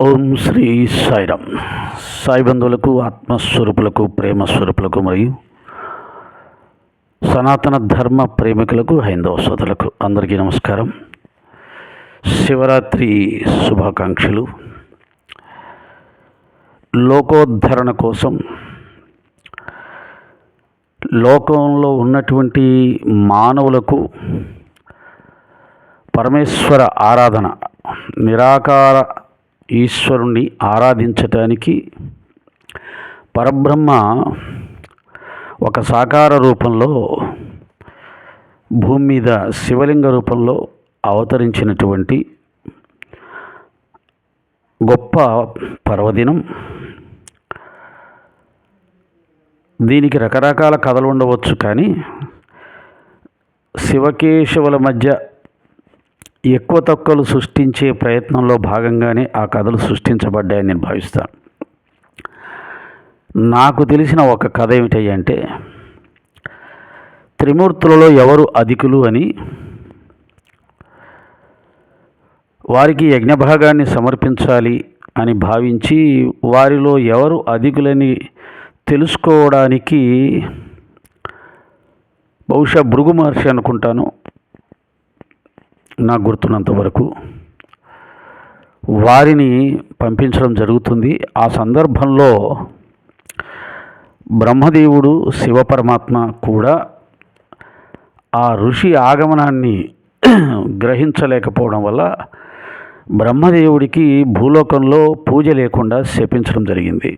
ఓం శ్రీ సాయిరామ్. సాయి బంధువులకు, ఆత్మస్వరూపులకు, ప్రేమస్వరూపులకు మరియు సనాతన ధర్మ ప్రేమికులకు, హైందవ సోదరులకు అందరికీ నమస్కారం. శివరాత్రి శుభాకాంక్షలు. లోకోద్ధరణ కోసం లోకంలో ఉన్నటువంటి మానవులకు పరమేశ్వర ఆరాధన, నిరాకార ఈశ్వరుణ్ణి ఆరాధించటానికి పరబ్రహ్మ ఒక సాకార రూపంలో భూమి మీద శివలింగ రూపంలో అవతరించినటువంటి గొప్ప పర్వదినం. దీనికి రకరకాల కథలు ఉండవచ్చు, కానీ శివకేశవుల మధ్య ఎక్కువ తక్కువలు సృష్టించే ప్రయత్నంలో భాగంగానే ఆ కథలు సృష్టించబడ్డాయని నేను భావిస్తాను. నాకు తెలిసిన ఒక కథ ఏమిటంటే, త్రిమూర్తులలో ఎవరు అధికులు అని వారికి యజ్ఞభాగాన్ని సమర్పించాలి అని భావించి వారిలో ఎవరు అధికులని తెలుసుకోవడానికి బహుశా భృగు మహర్షి అనుకుంటాను, నాకు గుర్తున్నంత వరకు వారిని పంపించడం జరుగుతుంది. ఆ సందర్భంలో బ్రహ్మదేవుడు, శివపరమాత్మ కూడా ఆ ఋషి ఆగమనాన్ని గ్రహించలేకపోవడం వల్ల బ్రహ్మదేవుడికి భూలోకంలో పూజ లేకుండా శపించడం జరిగింది.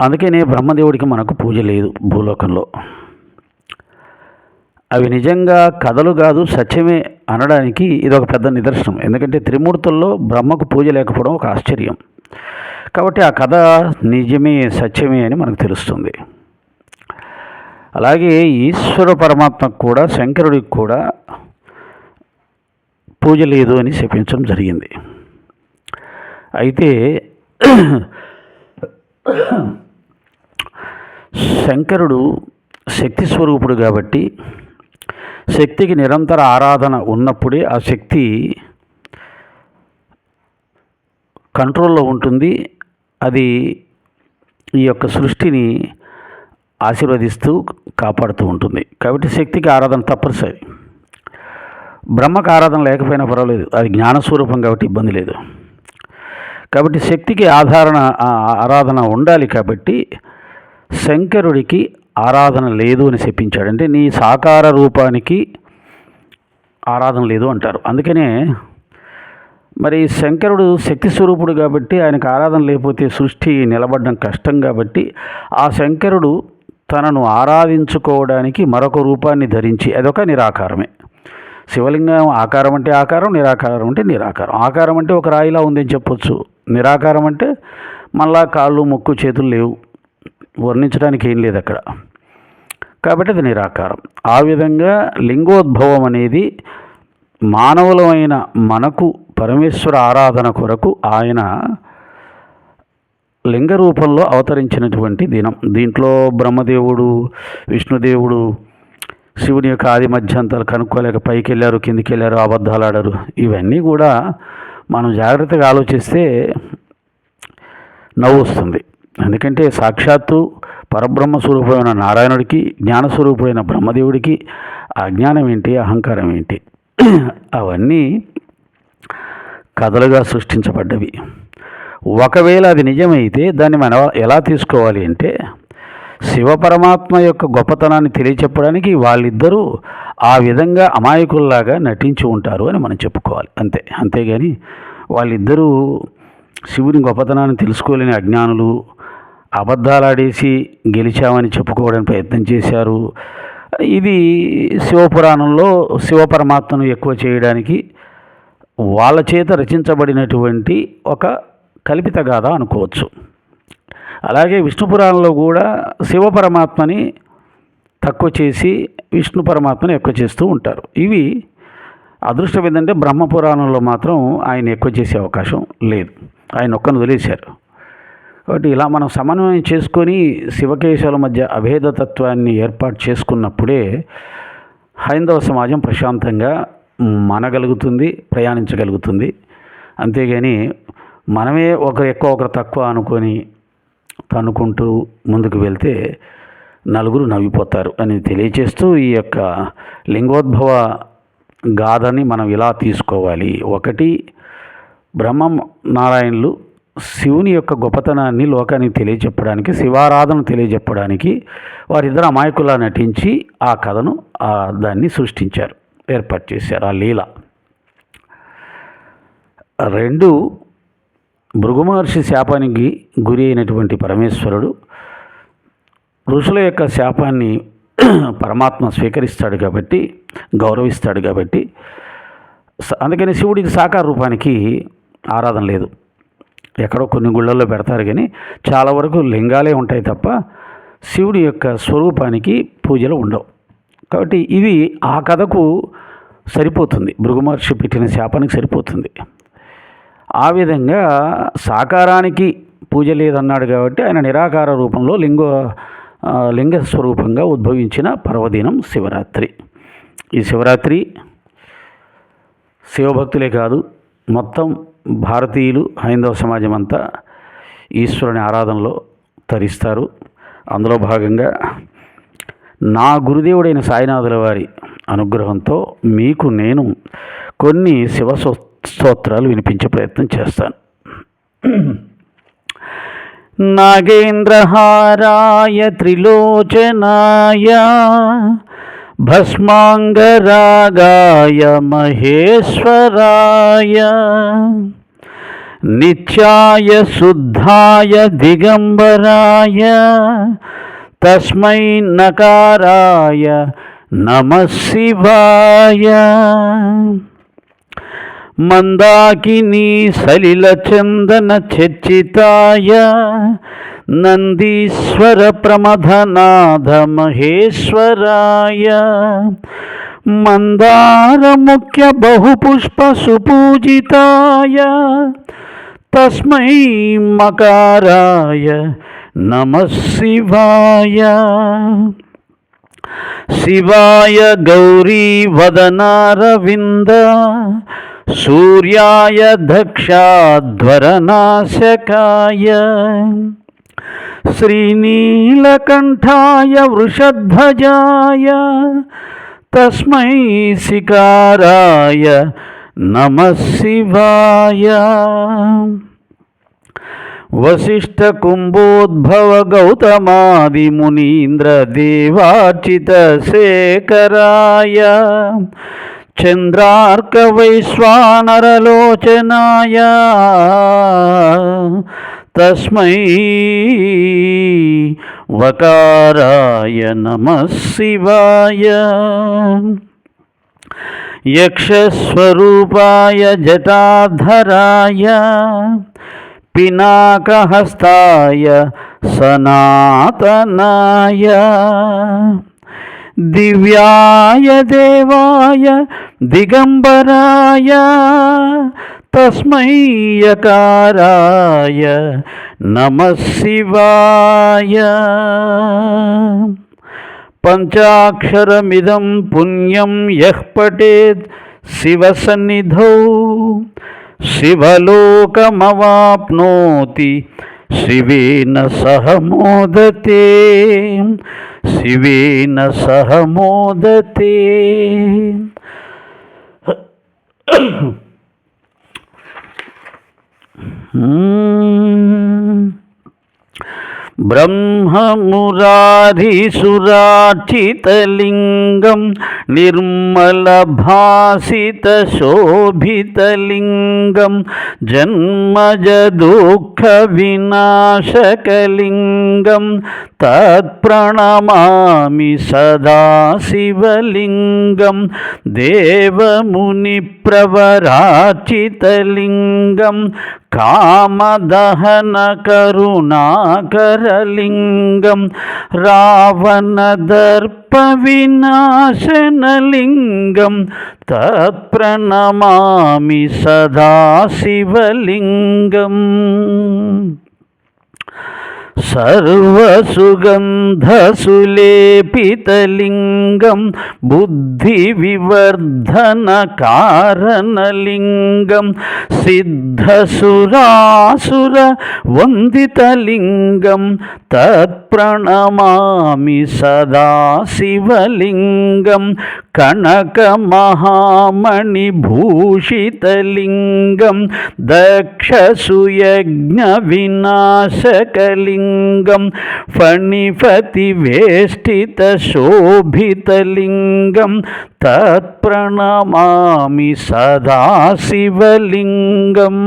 అందుకనే బ్రహ్మదేవుడికి మనకు పూజ లేదు భూలోకంలో. అవి నిజంగా కథలు కాదు, సత్యమే అనడానికి ఇది ఒక పెద్ద నిదర్శనం. ఎందుకంటే త్రిమూర్తుల్లో బ్రహ్మకు పూజ లేకపోవడం ఒక ఆశ్చర్యం. కాబట్టి ఆ కథ నిజమే, సత్యమే అని మనకు తెలుస్తుంది. అలాగే ఈశ్వర పరమాత్మకు కూడా, శంకరుడికి కూడా పూజ లేదు అని శపించడం జరిగింది. అయితే శంకరుడు శక్తి స్వరూపుడు కాబట్టి శక్తికి నిరంతర ఆరాధన ఉన్నప్పుడే ఆ శక్తి కంట్రోల్లో ఉంటుంది. అది ఈ యొక్క సృష్టిని ఆశీర్వదిస్తూ కాపాడుతూ ఉంటుంది. కాబట్టి శక్తికి ఆరాధన తప్పనిసరి. బ్రహ్మకు ఆరాధన లేకపోయినా పర్వాలేదు, అది జ్ఞానస్వరూపం కాబట్టి ఇబ్బంది లేదు. కాబట్టి శక్తికి ఆరాధన ఉండాలి. కాబట్టి శంకరుడికి ఆరాధన లేదు అని చెప్పించాడు. అంటే నీ సాకార రూపానికి ఆరాధన లేదు అంటారు. అందుకనే మరి శంకరుడు శక్తి స్వరూపుడు కాబట్టి ఆయనకు ఆరాధన లేకపోతే సృష్టి నిలబడడం కష్టం. కాబట్టి ఆ శంకరుడు తనను ఆరాధించుకోవడానికి మరొక రూపాన్ని ధరించి, అదొక నిరాకారమే. శివలింగం ఆకారం అంటే ఆకారం, నిరాకారం అంటే నిరాకారం. ఆకారం అంటే ఒక రాయిలా ఉందని చెప్పొచ్చు. నిరాకారం అంటే మళ్ళా కాళ్ళు, ముక్కు, చేతులు లేవు, వర్ణించడానికి ఏం లేదు అక్కడ. కాబట్టి అది నిరాకారం. ఆ విధంగా లింగోద్భవం అనేది మానవులమైన మనకు పరమేశ్వర ఆరాధన కొరకు ఆయన లింగ రూపంలో అవతరించినటువంటి దినం. దీంట్లో బ్రహ్మదేవుడు, విష్ణుదేవుడు శివుని యొక్క ఆది మధ్యంతాలు కనుక్కోలేక పైకి వెళ్ళారు, కిందికి వెళ్ళారు, అబద్ధాలు ఆడారు. ఇవన్నీ కూడా మనం జాగ్రత్తగా ఆలోచిస్తే నవ్వు వస్తుంది. ఎందుకంటే సాక్షాత్తు పరబ్రహ్మ స్వరూపమైన నారాయణుడికి, జ్ఞానస్వరూపుడైన బ్రహ్మదేవుడికి అజ్ఞానం ఏంటి, అహంకారం ఏంటి, అవన్నీ కథలుగా సృష్టించబడ్డవి. ఒకవేళ అది నిజమైతే దాన్ని మనం ఎలా తీసుకోవాలి అంటే, శివపరమాత్మ యొక్క గొప్పతనాన్ని తెలియచెప్పడానికి వాళ్ళిద్దరూ ఆ విధంగా అమాయకుల్లాగా నటించి ఉంటారు అని మనం చెప్పుకోవాలి అంతే. అంతేగాని వాళ్ళిద్దరూ శివుని గొప్పతనాన్ని తెలుసుకోలేని అజ్ఞానులు, అబద్ధాలాడేసి గెలిచామని చెప్పుకోవడానికి ప్రయత్నం చేశారు. ఇది శివపురాణంలో శివపరమాత్మను ఎక్కువ చేయడానికి వాళ్ళ చేత రచించబడినటువంటి ఒక కల్పిత గాథ అనుకోవచ్చు. అలాగే విష్ణు పురాణంలో కూడా శివపరమాత్మని తక్కువ చేసి విష్ణు పరమాత్మని ఎక్కువ చేస్తూ ఉంటారు. ఇవి అదృష్టం ఏంటంటే బ్రహ్మపురాణంలో మాత్రం ఆయన ఎక్కువ చేసే అవకాశం లేదు, ఆయన ఒక్కను వదిలేశారు. కాబట్టి ఇలా మనం సమన్వయం చేసుకొని శివకేశవుల మధ్య అభేదతత్వాన్ని ఏర్పాటు చేసుకున్నప్పుడే హైందవ సమాజం ప్రశాంతంగా మనగలుగుతుంది, ప్రయాణించగలుగుతుంది. అంతేగాని మనమే ఒకరు ఎక్కువ ఒకరు తక్కువ అనుకొని తన్నుకుంటూ ముందుకు వెళ్తే నలుగురు నవ్విపోతారు అని తెలియచేస్తూ ఈ యొక్క లింగోద్భవ గాథని మనం ఇలా తీసుకోవాలి. ఒకటి, బ్రహ్మ నారాయణులు శివుని యొక్క గొప్పతనాన్ని లోకానికి తెలియజెప్పడానికి, శివారాధన తెలియజెప్పడానికి వారిద్దరు అమాయకులా నటించి ఆ కథను దాన్ని సృష్టించారు, ఏర్పాటు చేశారు ఆ లీల. 2, భృగు మహర్షి శాపానికి గురి అయినటువంటి పరమేశ్వరుడు ఋషుల యొక్క శాపాన్ని పరమాత్మ స్వీకరిస్తాడు కాబట్టి, గౌరవిస్తాడు కాబట్టి, అందుకని శివుడికి సాకార రూపానికి ఆరాధన లేదు. ఎక్కడో కొన్ని గుళ్ళల్లో పెడతారు కానీ చాలా వరకు లింగాలే ఉంటాయి తప్ప శివుడి యొక్క స్వరూపానికి పూజలు ఉండవు. కాబట్టి ఇది ఆ కథకు సరిపోతుంది, భృగు మహర్షి పెట్టిన శాపానికి సరిపోతుంది. ఆ విధంగా సాకారానికి పూజ లేదన్నాడు కాబట్టి ఆయన నిరాకార రూపంలో లింగ స్వరూపంగా ఉద్భవించిన పర్వదినం శివరాత్రి. ఈ శివరాత్రి శివభక్తులే కాదు, మొత్తం భారతీయులు, హైందవ సమాజం అంతా ఈశ్వరుని ఆరాధనలో తరిస్తారు. అందులో భాగంగా నా గురుదేవుడైన సాయినాథుల వారి అనుగ్రహంతో మీకు నేను కొన్ని శివ స్తోత్రాలు వినిపించే ప్రయత్నం చేస్తాను. నాగేంద్రహారాయ త్రిలోచనాయ భస్మాంగరాగాయ మహేశ్వరాయ నిత్యాయ శుద్ధాయ దిగంబరాయ తస్మై నకారాయ నమః శివాయ మందాకినీ సలిల చందన చర్చితాయ నందీశ్వర ప్రమథనాథ మహేశ్వరాయ మందార ముఖ్య బహుపుష్ప సుపూజితాయ తస్మై మకారాయ నమః శివాయ శివాయ గౌరీ వదనారవింద సూర్యాయ దక్షాధ్వరనాశకాయ శ్రీనీలకంఠాయ వృషధ్వజాయ తస్మై శికారాయ నమః శివాయ వశిష్ఠ కుంభోద్భవ గౌతమాది మునీంద్ర దేవార్చిత శేఖరాయ చంద్రార్క వైశ్వానరలోచనాయ తస్మై వకారాయ నమః శివాయ యక్షస్వరూపాయ జటాధరాయ పినాకహస్తాయ సనాతనాయ దివ్యాయ దేవాయ దిగంబరాయ తస్మై యకారాయ నమః శివాయ పంచాక్షరమిదం పుణ్యం యః పఠేత్ శివసన్నిధౌ శివలోకమవాప్నోతి శివేన సహ మోదతే శివేన సహ మోదతే. బ్రహ్మమురారిసురార్చితలింగం నిర్మలభాసితశోభితలింగం జన్మజ దుఃఖ వినాశకలింగం తత్ప్రణమామి సదాశివలింగం దేవమునిప్రవరార్చితలింగం కామదహన కరుణాకరలింగం రావణదర్ప వినాశనలింగం తత్ప్రణమామి సదాశివలింగం. సర్వసుగంధసులేపితలింగం బుద్ధివివర్ధనకారణలింగం సిద్ధసురాసుర వందితలింగం తత్ప్రణమామి సదా శివలింగం కనకమహామణిభూషితలింగం దక్షసుయజ్ఞ వినాశకలింగం ఫణిపతివేష్టితశోభితలింగం తత్ప్రణమామి సదా శివలింగం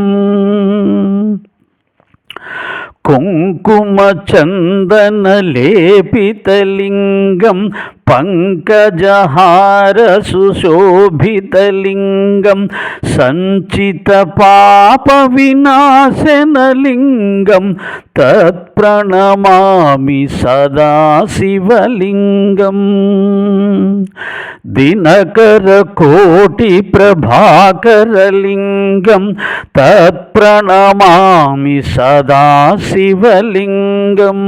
కుంకుమచందనలేపితలింగం పంకజహారసుశోభితలింగం సంచితపాపవినాశనలింగం తత్ప్రణమామి సదా శివలింగం దినకరకోటిప్రభాకరలింగం తత్ప్రణమామి సదా శివలింగం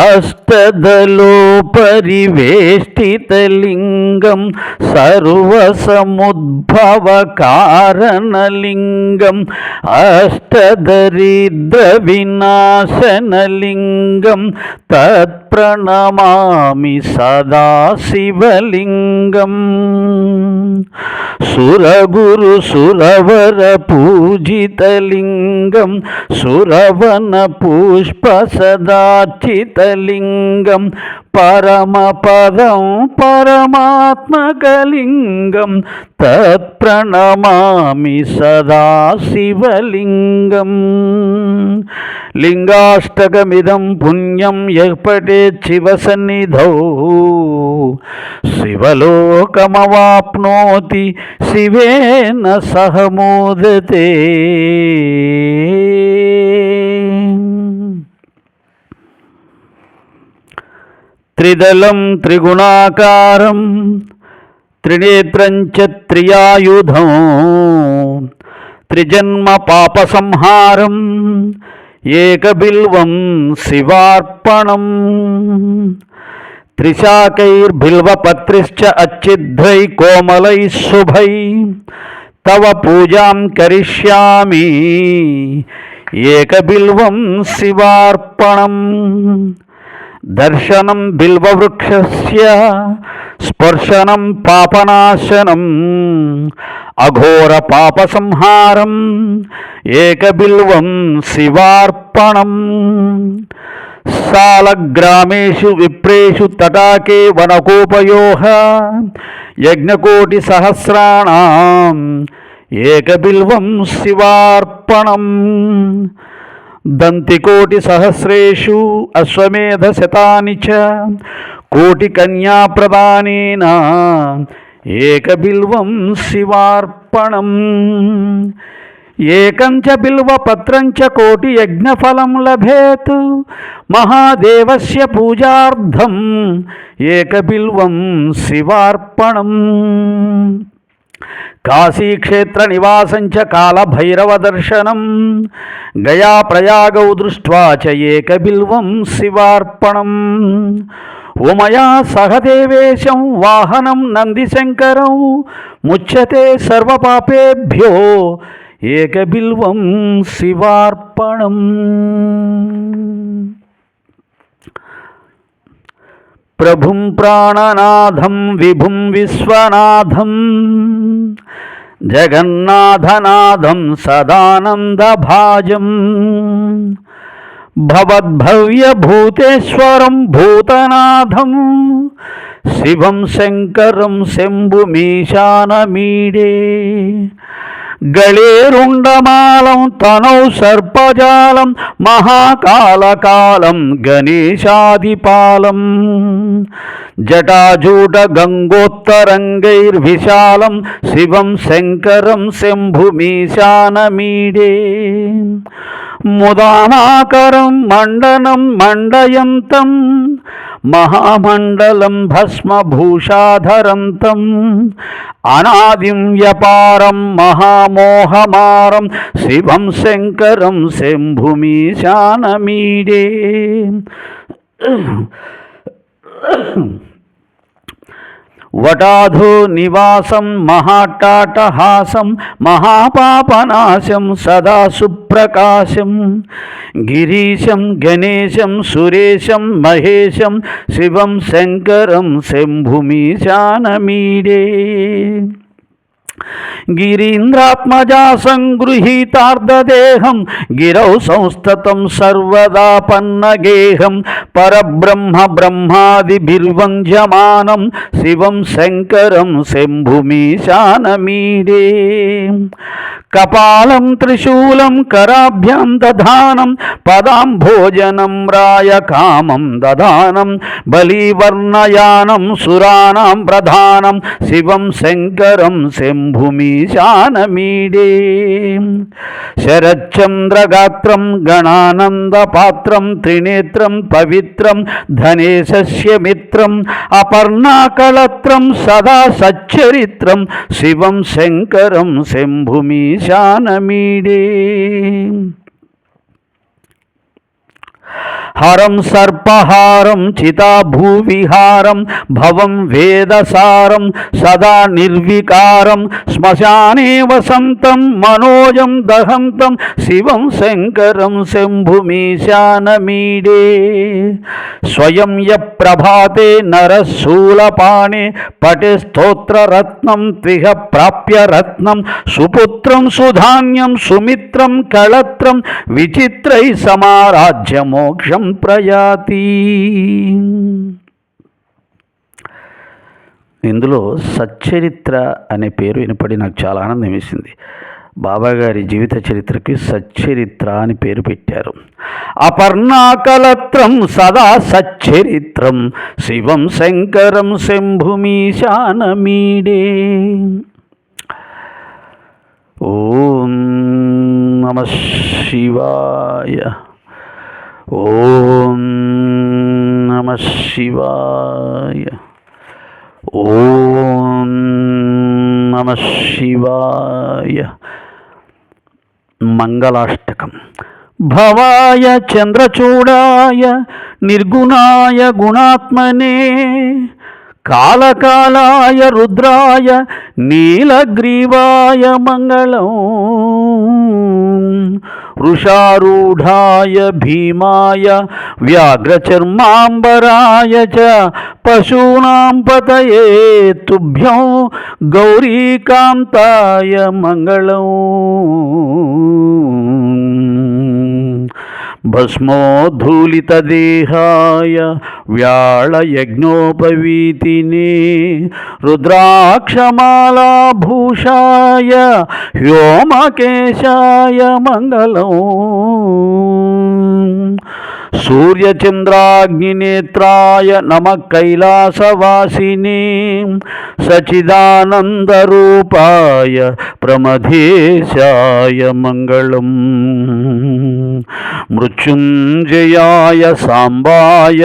అష్టదలోపరివేష్టితలింగం సర్వసముద్భవకారణలింగం అష్టదరిద్రవినాశనలింగం తత్ప్రణమామి సదా శివలింగం సురగురు సురవర పూజితలింగం సురవన పుష్ప సదార్చితలింగం పరమపదం పరమాత్మకలింగం తత్ప్రణమామి సదా శివలింగం లింగాష్టకమిదం పుణ్యం యః పఠేత్ శివసన్నిధౌ శివలోకమవాప్నోతి శివేన సహ మోదతే. త్రిదళం త్రిగుణాకారం త్రినేత్రం చ త్రియాయుధం త్రిజన్మ పాపసంహారం ఏకబిల్వం శివార్పణం త్రిశాకైర్బిల్వపత్రిశ్చ అచ్ఛిద్రై కోమలై శుభై తవ పూజాం కరిష్యామి ఏకబిల్వం శివార్పణం దర్శనం బిల్వవృక్షస్య స్పర్శనం పాపనాశనం అఘోర పాపసంహారం ఏకబిల్వం శివార్పణం సాలగ్రామేషు విప్రేషు తటాకే వనకోపయోః యజ్ఞకోటి సహస్రాణం ఏకబిల్వం శివార్పణం దంతికోటి సహస్రేషు అశ్వమేధ శతాని చ కోటి కన్యా ప్రదానేన ఏకబిల్వం శివార్పణం ఏకం చ బిల్వపత్రం చ కోటి యజ్ఞఫలం లభేత్ మహాదేవస్య పూజార్థం ఏకబిల్వం శివార్పణం కాశీక్షేత్ర నివాసం చ కాళభైరవదర్శనం గయా ప్రయాగౌ దృష్ట్వా చ ఏకబిల్వం శివార్పణం ఉమయా సహదేవేశం వాహనం నందిశంకరం ముచ్యతే సర్వపాపేభ్యో ఏకబిల్వం శివార్పణం. ప్రభుం ప్రాణనాథం విభుం విశ్వనాథం జగన్నాథనాథం సదానందభాజం భవద్భవ్యభూతేశ్వరం భూతనాథం శివం శంకరం శంభుమీశానమీడే గళేరుండమాలం తనౌ సర్పజాలం మహాకాళకాలం గణేశాదిపాలం జటాజూట గంగోత్తరంగైర్విశాలం శివం శంకరం శంభుమీశానమీడే ముదామాకరం మండనం మండయంతం మహామండలం భస్మభూషాధరంతం అనాదిం వ్యపారం మహామోహమారం శివం శంకరం శంభుమీశానమీడే. వటాధో నివాసం మహాటాటహాసం మహాపాపనాశం సదా సుప్రకాశం గిరీశం గణేశం సురేశం మహేశం శివం శంకరం శంభుమీశానమీడే. గిరీంద్రాత్మజా సంగృహీతార్ధదేహం గిరౌ సంస్థతం సర్వదా పన్నగేహం పరబ్రహ్మ బ్రహ్మాదిభిర్వంద్యమానం శివం శంకరం శంభుమీశానమీడే. కపాలం త్రిశూలం కరాభ్యాం దధానం పదాంభోజనం రాయ కామం దధానం బలివర్ణయానం సురాణాం ప్రధానం శివం శంకరం శంభుమీశానమీడే. శరచ్చంద్రగాత్రం గణానందపాత్రం త్రినేత్రం పవిత్రం ధనేశస్య మిత్రం అపర్ణాకళత్రం సదా సచ్చరిత్రం శివం శంకరం శంభుమీశానమీడే. హరం సర్పహారం చితాభూవిహారం భవం వేదసారం సదా నిర్వికారం శ్మశానే వసంతం మనోజం దహంతం శివం శంకరం శంభుమీశానమీడే. స్వయం యప్రభాతే నరశూలపాణే పటే స్తోత్రరత్నం త్విహ ప్రాప్య రత్నం సుపుత్రం సుధాన్యం సుమిత్రం కళత్రం విచిత్రై సమారాజ్య మోక్షం ప్రయాతి. ఇందులో సచ్చరిత్ర అనే పేరు వినపడి నాకు చాలా ఆనందం వేసింది. బాబాగారి జీవిత చరిత్రకి సచ్చరిత్ర అని పేరు పెట్టారు. అపర్ణాకలత్రం సదా సచ్చరిత్రం శివం శంకరం శంభుమీశానమీడే. ఓం నమః శివాయ. ఓం నమః శివాయ. ఓం నమః శివాయ. మంగళాష్టకం. భవాయ చంద్రచూడాయ నిర్గుణాయ గుణాత్మనే కాలకాలాయ రుద్రాయ నీలగ్రీవాయ మంగళం వృషారూఢాయ భీమాయ వ్యాఘ్రచర్మాంబరాయ చ పశూనాం పతయే తుభ్యం గౌరీకాంతాయ మంగళం భస్మోద్ధూళితదేహాయ వ్యాళయజ్ఞోపవీతినే రుద్రాక్షమాలాభూషాయ వ్యోమకేశాయ మంగళం సూర్యచంద్రాగ్నినేత్రాయ నమః కైలాసవాసినే సచిదానందరూపాయ ప్రమథేశాయ మంగళం మృత్యుంజయాయ సాంబాయ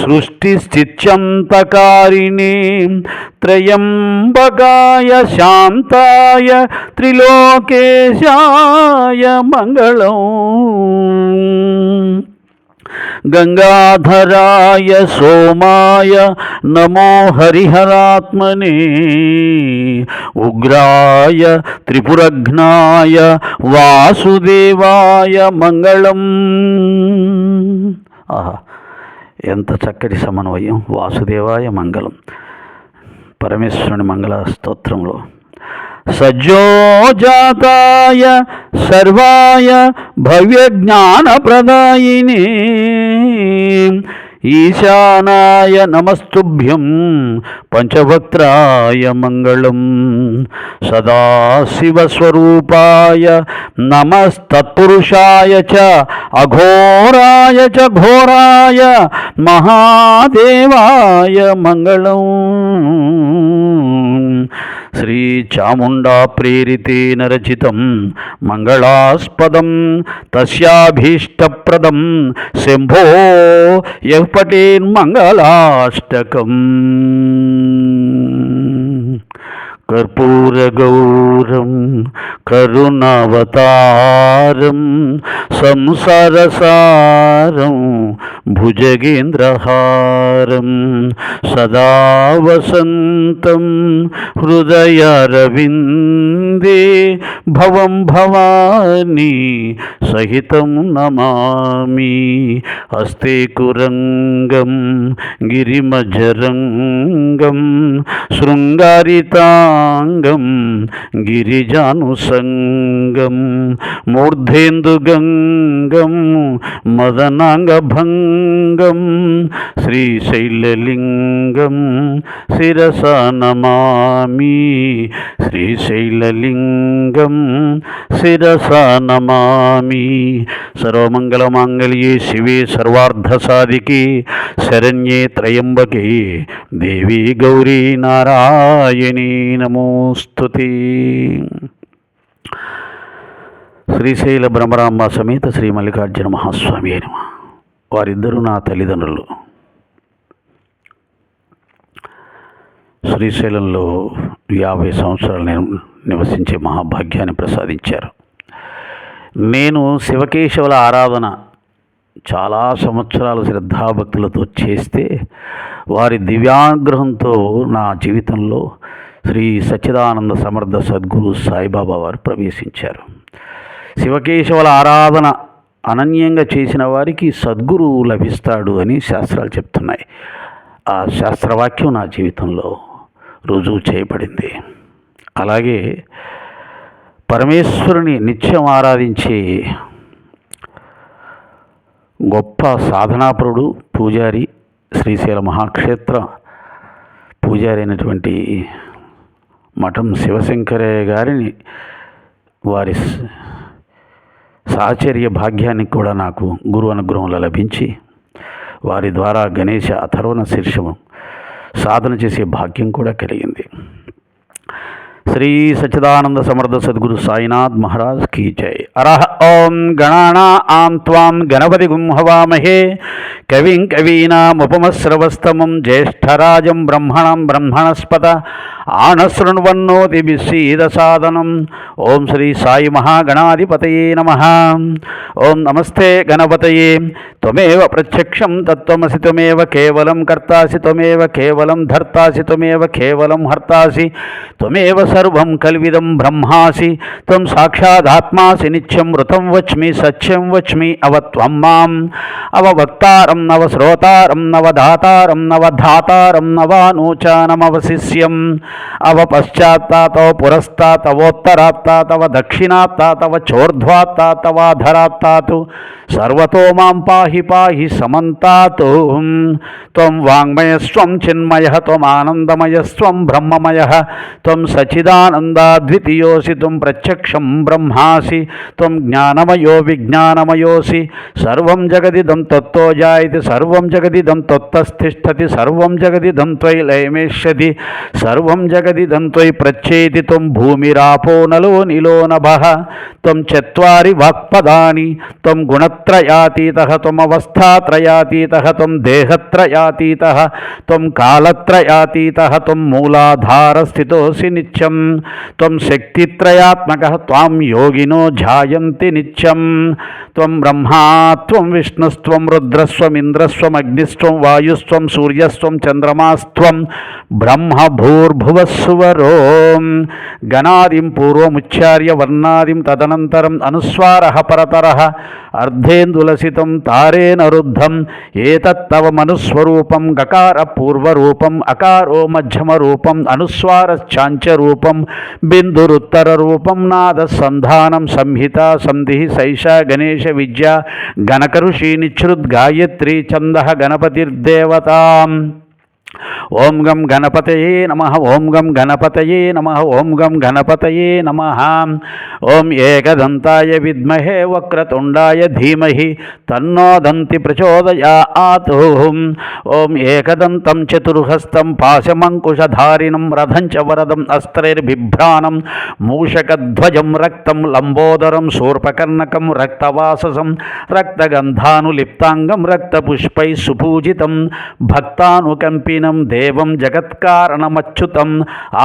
సృష్టిస్థిత్యంతకారిణే త్రయంబకాయ శాంతాయ త్రిలోకేశాయ మంగళం గంగాధరాయ సోమాయ నమో హరిహరాత్మనే ఉగ్రాయ త్రిపురఘ్నాయ వాసుదేవాయ మంగళం. ఆహా, ఎంత చక్కటి సమన్వయం. వాసుదేవాయ మంగళం. పరమేశ్వరుని మంగళ స్తోత్రంలో సజ్జోజాతాయ సర్వాయ భవ్యజ్ఞానప్రదాయినే ఈశానాయ నమస్తుభ్యం పంచభక్త్రాయ మంగళం సదాశివస్వరూపాయ నమస్తత్పురుషాయ చ అఘోరాయ చ ఘోరాయ మహాదేవాయ మంగళం శ్రీ చాముండా ప్రేరితేన రచితం మంగళాస్పదం తస్యాభీష్టప్రదం శంభో యః పఠేన్మంగళాష్టకం కర్పూరగౌరం కరుణావతారం సంసారసారం భుజగేంద్రహారం సదా వసంతం హృదయారవిందే భవం భవానీ సహితం నమామి. హస్తే కురంగం గిరిమజరంగం శృంగారితాంగం గిరిజానుసంగం మూర్ధేందుగంగం మదనాంగభంగం శ్రీశైలలింగం శిరసా నమామి. శ్రీశైలలింగం శిరసా నమామి. సర్వమంగళమాంగళ్యే శివే సర్వార్థసాధికే శరణ్యే త్రయంబకే దేవీ గౌరీ నారాయణీ నమోస్తుతే. శ్రీశైల బ్రహ్మరాంబ సమేత శ్రీ మల్లికార్జున మహాస్వామి అయిన వారిద్దరూ నా తల్లిదండ్రులు. శ్రీశైలంలో 50 సంవత్సరాలు నివసించే మహాభాగ్యాన్ని ప్రసాదించారు. నేను శివకేశవుల ఆరాధన చాలా సంవత్సరాలు శ్రద్ధాభక్తులతో చేస్తే వారి దివ్యానుగ్రహంతో నా జీవితంలో శ్రీ సచ్చిదానంద సమర్థ సద్గురు సాయిబాబా వారు ప్రవేశించారు. శివకేశవుల ఆరాధన అనన్యంగా చేసిన వారికి సద్గురువు లభిస్తాడు అని శాస్త్రాలు చెప్తున్నాయి. ఆ శాస్త్రవాక్యం నా జీవితంలో రుజువు చేయబడింది. అలాగే పరమేశ్వరుని నిత్యం ఆరాధించే గొప్ప సాధనాపరుడు పూజారి, శ్రీశైల మహాక్షేత్ర పూజారి అయినటువంటి మఠం శివశంకరయ్య గారిని వారి సాహచర్య భాగ్యానికి కూడా నాకు గురు అనుగ్రహంలో లభించి వారి ద్వారా గణేశ అథర్వణ శీర్షము సాధన చేసే భాగ్యం కూడా కలిగింది. శ్రీ సచ్చిదానంద సమర్థ సద్గురు సాయినాథ్ మహారాజ్ కీ జై. అరహ ఓం గణానాం త్వాం గణపతి గుంహవామహే కవిం కవీనాముపమశ్రవస్తమం జ్యేష్ఠరాజం బ్రహ్మణం బ్రహ్మణస్పత ఆనశృణ్వన్నోతిభిः సీదసాదనం. ఓం శ్రీ సాయి మహాగణాధిపతయే నమః. ఓం నమస్తే గణపతయే. త్వమేవ ప్రత్యక్షం తత్వమసి త్వమేవ కేవలం కర్తాసి త్వమేవ కేవలం ధర్తాసి త్వమేవ కేవలం హర్తాసి త్వమేవ సర్వం కల్విదం బ్రహ్మాసి త్వం సాక్షాదాత్మాసి నిత్యం మృతం వచ్మి సత్యం వచ్మి అవత్వం మాం అవవక్తారం నవశ్రోతారం నవధాతారం నవధాతారం నవానూచానమవశిష్యం అవపశ్చాత్తాతవ పురస్తాతవోత్తరాత్తాతవ దక్షిణాత్తాతవ చోర్ధ్వాత్తాతవాధరాత్తాతు సర్వతో మాం పాహి పాహి సమంతాతు. త్వం వాంగ్మయస్వం చిన్మయః త్వం ఆనందమయస్వం బ్రహ్మమయః త్వం సచ్చిదానందాద్వితీయోసి త్వం ప్రత్యక్షం బ్రహ్మాసి త్వం జ్ఞానమయో విజ్ఞానమయోసి. సర్వం జగదిదం త్వత్తో జాయతే సర్వం జగదిదం త్వత్తస్థిష్ఠతి సర్వం జగదిదం త్వయి లయమేష్యతి సర్వం జగదిదం త్వయి ప్రచ్ఛేతి. త్వం భూమిరాపో నలో నిలో నభః త్వం చత్వారి వాక్పదాని త్వం గుణత్రయాతీతః త్వమవస్థాత్రయాతీతః త్వం దేహత్రయాతీతః త్వం కాలత్రయాతీతః త్వం మూలాధారస్థితోసి నిత్యం త్వం శక్తిత్రయాత్మకః త్వాం యోగినో ధ్యాయంతి నిత్యం. త్వం బ్రహ్మా త్వం విష్ణుస్త్వం రుద్రస్త్వమింద్రస్త్వం అగ్నిస్త్వం వాయుస్త్వం సూర్యస్త్వం చంద్రమాస్త్వం బ్రహ్మ భూర్భువస్సువరోం. గణాదిం పూర్వముచ్చార్య వర్ణాదిం తదనంతరం అనుస్వారః పరతరః అర్ధేందులసితం తారేణ రుద్ధం. ఏతత్తవ మనుస్వరూపం గకార పూర్వరూపం అకారో మధ్యమరూపం అనుస్వారశ్చాంచరూపం బిందురుత్తర రూపం నాద సంధానం సంహిత సంధి సైషా గణేశ విద్య గణకఋషి నిశ్రుద్ గాయత్రీ ఛందః గణపతిర్దేవతాం. ఓం గం గణపతయే నమః. ఓం గం గణపతయే నమః. ఓం గం గణపతయే నమః. ఓం ఏకదంతాయ విద్మహే వక్రతుండాయ ధీమహి తన్నో దంతి ప్రచోదయాత్. ఓం ఏకదంతం చతుర్హస్తం పాశమంకుశధారిణం రథం చ వరదం అస్త్రైర్బిభ్రాణం మూషకధ్వజం రక్తం లంబోదరం శూర్పకర్ణకం రక్తవాససం రక్తగంధానులిప్తాంగం రక్తపుష్పై సుపూజితం భక్తానుకంపినం దేవం జగత్కారణమచ్యుతం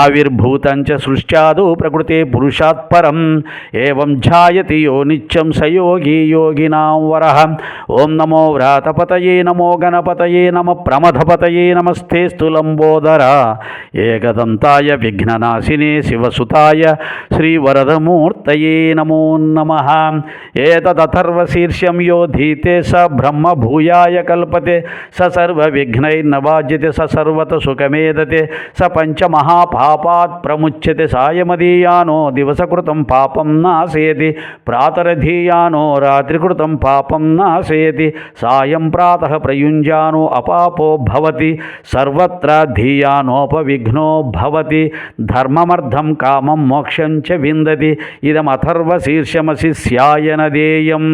ఆవిర్భూతం చ సృష్ట్యాదో ప్రకృతే పురుషాత్ పరం ఏవం ఝాయతి యో నిత్యం సయోగి యోగినాం వరః. ఓం నమో వ్రాతపతయే నమో గణపతయే నమ ప్రమథపతయే నమస్తేస్తు లంబోదర ఏకదంతాయ విఘ్ననాశినే శివసుతాయ శ్రీవరదమూర్తయే నమో నమః. ఏతదథర్వశీర్షం యో ధీతే స బ్రహ్మ భూయాయ కల్పతే స సర్వవిఘ్నైర్నవాజ్యతే స సర్వత సుఖమేదతే స పంచమహాపాపాత్ ప్రముచ్యతే సాయమదీయానో దివసకృతం పాపం నాశయతి ప్రాతరధీయానో రాత్రికృతం పాపం నాశయతి సాయం ప్రాతః ప్రయుంజానో అపాపో భవతి సర్వత్ర ధీయానోపవిఘ్నో భవతి ధర్మమర్థం కామం మోక్షం చ విందతి ఇదమథర్వశీర్షమసి స్యాయనదేయం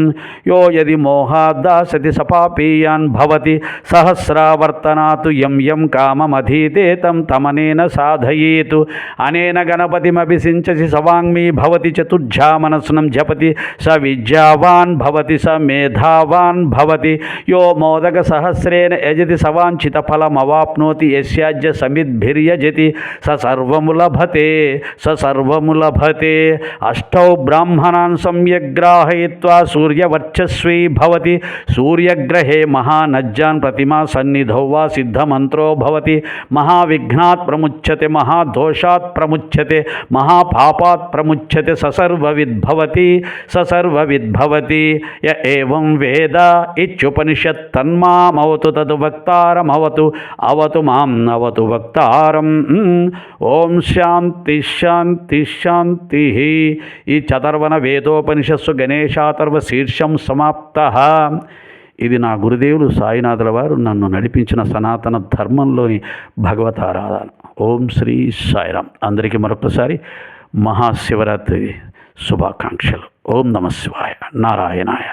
యో యది మోహాద్దాసతి సపాపీయాన్ భవతి సహస్రావర్తనాతు యం యం కామమధీతే తం తమనేన సాధయేతు అనేన గణపతిమభిషించసి సవాంగ్మీ భవతి చతుర్జా మనస్సునం జపతి స విద్యావాన్ భవతి స మేధావాన్ భవతి యో మోదక సహస్రేణ యజతి సవాంఛిత ఫలమవాప్నోతి యస్యాజ్య సమిద్భిర్యజతి స సర్వములభతే అష్టౌ బ్రాహ్మణాన్ సమ్యగ్రాహయిత్వా సూర్యవర్చస్వీ భవతి సూర్యగ్రహే మహానజ్జాన్ ప్రతిమా సన్నిధౌ వా సిద్ధమంత్రో భవతి మహావిఘ్నాత్ ప్రముచ్యతే మహాదోషాత్ ప్రముచ్యతే మహాపాపాత్ ప్రముచ్యతే ససర్వవిద్భవతి య ఏవం వేద ఇత్యుపనిషత్ తన్మామవతు తదు వక్తారమవతు అవతు మాం అవతు వక్తారం. ఓం శాంతి శాంతి శాంతి. ఈ చతర్వణ వేదోపనిషత్సు గణేశాథర్వ శీర్షం సమాప్త. ఇది నా గురుదేవులు సాయినాథుల వారు నన్ను నడిపించిన సనాతన ధర్మంలోని భగవతారాధన. ఓం శ్రీ సాయిరామ్. అందరికీ మరొకసారి మహాశివరాత్రి శుభాకాంక్షలు. ఓం నమ శివాయ. నారాయణాయ.